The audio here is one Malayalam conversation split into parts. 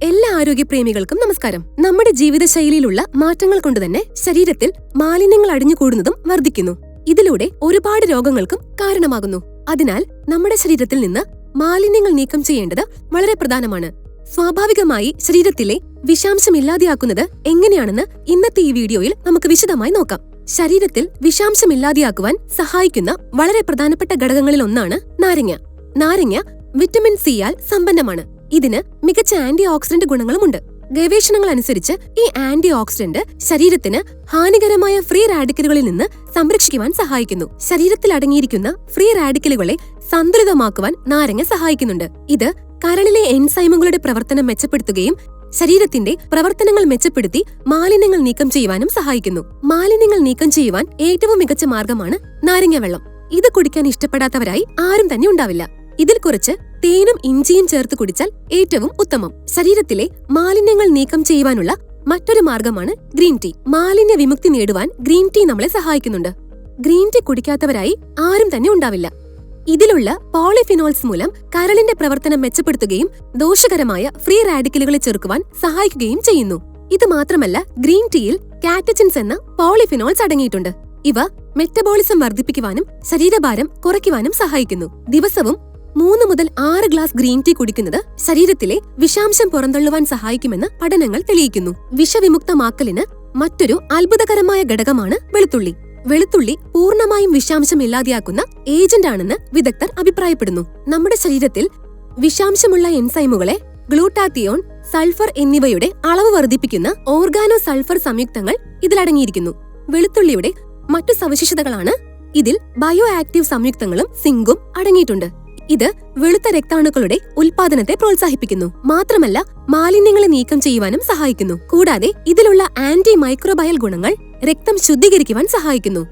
എല്ലാ ആരോഗ്യപ്രേമികൾക്കും നമസ്കാരം. നമ്മുടെ ജീവിതശൈലിയിലുള്ള മാറ്റങ്ങൾ കൊണ്ടുതന്നെ ശരീരത്തിൽ മാലിന്യങ്ങൾ അടിഞ്ഞുകൂടുന്നതും വർദ്ധിക്കുന്നു. ഇതിലൂടെ ഒരുപാട് രോഗങ്ങൾക്കും കാരണമാകുന്നു. അതിനാൽ നമ്മുടെ ശരീരത്തിൽ നിന്ന് മാലിന്യങ്ങൾ നീക്കം ചെയ്യേണ്ടത് വളരെ പ്രധാനമാണ്. സ്വാഭാവികമായി ശരീരത്തിലെ വിഷാംശം ഇല്ലാതെയാക്കുന്നത് എങ്ങനെയാണെന്ന് ഇന്നത്തെ ഈ വീഡിയോയിൽ നമുക്ക് വിശദമായി നോക്കാം. ശരീരത്തിൽ വിഷാംശം ഇല്ലാതെയാക്കുവാൻ സഹായിക്കുന്ന വളരെ പ്രധാനപ്പെട്ട ഘടകങ്ങളിൽ ഒന്നാണ് നാരങ്ങ. നാരങ്ങ വിറ്റമിൻ സിയാൽ സമ്പന്നമാണ്. ഇതിന് മികച്ച ആന്റി ഓക്സിഡന്റ് ഗുണങ്ങളുമുണ്ട്. ഗവേഷണങ്ങൾ അനുസരിച്ച് ഈ ആന്റി ഓക്സിഡന്റ് ശരീരത്തിന് ഹാനികരമായ ഫ്രീ റാഡിക്കലുകളിൽ നിന്ന് സംരക്ഷിക്കുവാൻ സഹായിക്കുന്നു. ശരീരത്തിൽ അടങ്ങിയിരിക്കുന്ന ഫ്രീ റാഡിക്കലുകളെ സന്തുലിതമാക്കുവാൻ നാരങ്ങ സഹായിക്കുന്നുണ്ട്. ഇത് കരളിലെ എൻസൈമുകളുടെ പ്രവർത്തനം മെച്ചപ്പെടുത്തുകയും ശരീരത്തിന്റെ പ്രവർത്തനങ്ങൾ മെച്ചപ്പെടുത്തി മാലിന്യങ്ങൾ നീക്കം ചെയ്യുവാനും സഹായിക്കുന്നു. മാലിന്യങ്ങൾ നീക്കം ചെയ്യുവാൻ ഏറ്റവും മികച്ച മാർഗമാണ് നാരങ്ങ വെള്ളം. ഇത് കുടിക്കാൻ ഇഷ്ടപ്പെടാത്തവരായി ആരും തന്നെ ഉണ്ടാവില്ല. ഇതിൽ കുറച്ച് തേനും ഇഞ്ചിയും ചേർത്ത് കുടിച്ചാൽ ഏറ്റവും ഉത്തമം. ശരീരത്തിലെ മാലിന്യങ്ങൾ നീക്കം ചെയ്യുവാനുള്ള മറ്റൊരു മാർഗമാണ് ഗ്രീൻ ടീ. മാലിന്യ വിമുക്തി നേടുവാൻ ഗ്രീൻ ടീ നമ്മളെ സഹായിക്കുന്നുണ്ട്. ഗ്രീൻ ടീ കുടിക്കാത്തവരായി ആരും തന്നെ ഉണ്ടാവില്ല. ഇതിലുള്ള പോളിഫിനോൾസ് മൂലം കരളിന്റെ പ്രവർത്തനം മെച്ചപ്പെടുത്തുകയും ദോഷകരമായ ഫ്രീ റാഡിക്കലുകളെ ചെറുക്കുവാൻ സഹായിക്കുകയും ചെയ്യുന്നു. ഇത് മാത്രമല്ല, ഗ്രീൻ ടീയിൽ കാറ്റച്ചിൻസ് എന്ന പോളിഫിനോൾസ് അടങ്ങിയിട്ടുണ്ട്. ഇവ മെറ്റബോളിസം വർദ്ധിപ്പിക്കുവാനും ശരീരഭാരം കുറയ്ക്കുവാനും സഹായിക്കുന്നു. ദിവസവും 3 മുതൽ 6 ഗ്ലാസ് ഗ്രീൻ ടീ കുടിക്കുന്നത് ശരീരത്തിലെ വിഷാംശം പുറന്തള്ളുവാൻ സഹായിക്കുമെന്ന് പഠനങ്ങൾ തെളിയിക്കുന്നു. വിഷവിമുക്തമാക്കലിന് മറ്റൊരു അത്ഭുതകരമായ ഘടകമാണ് വെളുത്തുള്ളി. വെളുത്തുള്ളി പൂർണ്ണമായും വിഷാംശം ഇല്ലാതെയാക്കുന്ന ഏജന്റാണെന്ന് വിദഗ്ധർ അഭിപ്രായപ്പെടുന്നു. നമ്മുടെ ശരീരത്തിൽ വിഷാംശമുള്ള എൻസൈമുകളെ ഗ്ലൂട്ടാത്തിയോൺ, സൾഫർ എന്നിവയുടെ അളവ് വർദ്ധിപ്പിക്കുന്ന ഓർഗാനോ സൾഫർ സംയുക്തങ്ങൾ ഇതിലടങ്ങിയിരിക്കുന്നു. വെളുത്തുള്ളിയുടെ മറ്റു സവിശേഷതകളാണ് ഇതിൽ ബയോ ആക്റ്റീവ് സംയുക്തങ്ങളും സിങ്കും അടങ്ങിയിട്ടുണ്ട്. ഇത് വെളുത്ത രക്താണുക്കളുടെ ഉൽപാദനത്തെ പ്രോത്സാഹിപ്പിക്കുന്നു. മാത്രമല്ല, മാലിന്യങ്ങളെ നീക്കം ചെയ്യുവാനും സഹായിക്കുന്നു. കൂടാതെ ഇതിലുള്ള ആന്റി മൈക്രോബയൽ ഗുണങ്ങൾ രക്തം ശുദ്ധീകരിക്കുവാൻ സഹായിക്കുന്നു.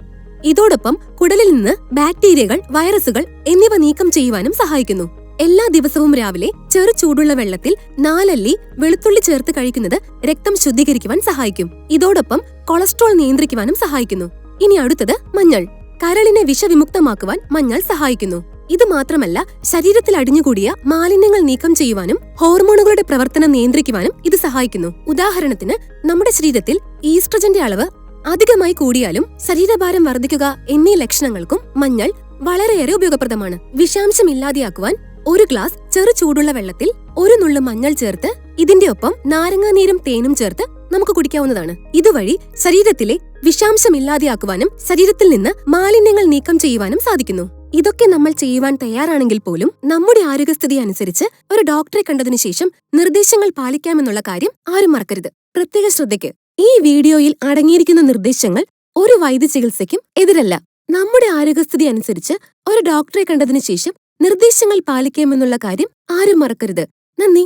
ഇതോടൊപ്പം കുടലിൽ നിന്ന് ബാക്ടീരിയകൾ, വൈറസുകൾ എന്നിവ നീക്കം ചെയ്യുവാനും സഹായിക്കുന്നു. എല്ലാ ദിവസവും രാവിലെ ചെറു ചൂടുള്ള വെള്ളത്തിൽ 4 അല്ലി വെളുത്തുള്ളി ചേർത്ത് കഴിക്കുന്നത് രക്തം ശുദ്ധീകരിക്കുവാൻ സഹായിക്കും. ഇതോടൊപ്പം കൊളസ്ട്രോൾ നിയന്ത്രിക്കുവാനും സഹായിക്കുന്നു. ഇനി അടുത്തത് മഞ്ഞൾ. കരളിനെ വിഷവിമുക്തമാക്കുവാൻ മഞ്ഞൾ സഹായിക്കുന്നു. ഇത് മാത്രമല്ല, ശരീരത്തിൽ അടിഞ്ഞുകൂടിയ മാലിന്യങ്ങൾ നീക്കം ചെയ്യുവാനും ഹോർമോണുകളുടെ പ്രവർത്തനം നിയന്ത്രിക്കുവാനും ഇത് സഹായിക്കുന്നു. ഉദാഹരണത്തിന്, നമ്മുടെ ശരീരത്തിൽ ഈസ്ട്രജന്റെ അളവ് അധികമായി കൂടിയാലും ശരീരഭാരം വർദ്ധിക്കുക എന്നീ ലക്ഷണങ്ങൾക്കും മഞ്ഞൾ വളരെയേറെ ഉപയോഗപ്രദമാണ്. വിഷാംശം ഇല്ലാതെയാക്കുവാൻ 1 ഗ്ലാസ് ചെറു ചൂടുള്ള വെള്ളത്തിൽ 1 നുള്ളു മഞ്ഞൾ ചേർത്ത് ഇതിന്റെ ഒപ്പം നാരങ്ങാനീരും തേനും ചേർത്ത് നമുക്ക് കുടിക്കാവുന്നതാണ്. ഇതുവഴി ശരീരത്തിലെ വിഷാംശം ഇല്ലാതെയാക്കുവാനും ശരീരത്തിൽ നിന്ന് മാലിന്യങ്ങൾ നീക്കം ചെയ്യുവാനും സാധിക്കുന്നു. ഇതൊക്കെ നമ്മൾ ചെയ്യുവാൻ തയ്യാറാണെങ്കിൽ പോലും നമ്മുടെ ആരോഗ്യസ്ഥിതി അനുസരിച്ച് ഒരു ഡോക്ടറെ കണ്ടതിനു ശേഷം നിർദ്ദേശങ്ങൾ പാലിക്കാമെന്നുള്ള കാര്യം ആരും മറക്കരുത്. പ്രത്യേക ശ്രദ്ധയ്ക്ക്, ഈ വീഡിയോയിൽ അടങ്ങിയിരിക്കുന്ന നിർദ്ദേശങ്ങൾ ഒരു വൈദ്യ ചികിത്സയ്ക്കും എതിരല്ല. നമ്മുടെ ആരോഗ്യസ്ഥിതി അനുസരിച്ച് ഒരു ഡോക്ടറെ കണ്ടതിനു ശേഷം നിർദ്ദേശങ്ങൾ പാലിക്കാമെന്നുള്ള കാര്യം ആരും മറക്കരുത്. നന്ദി.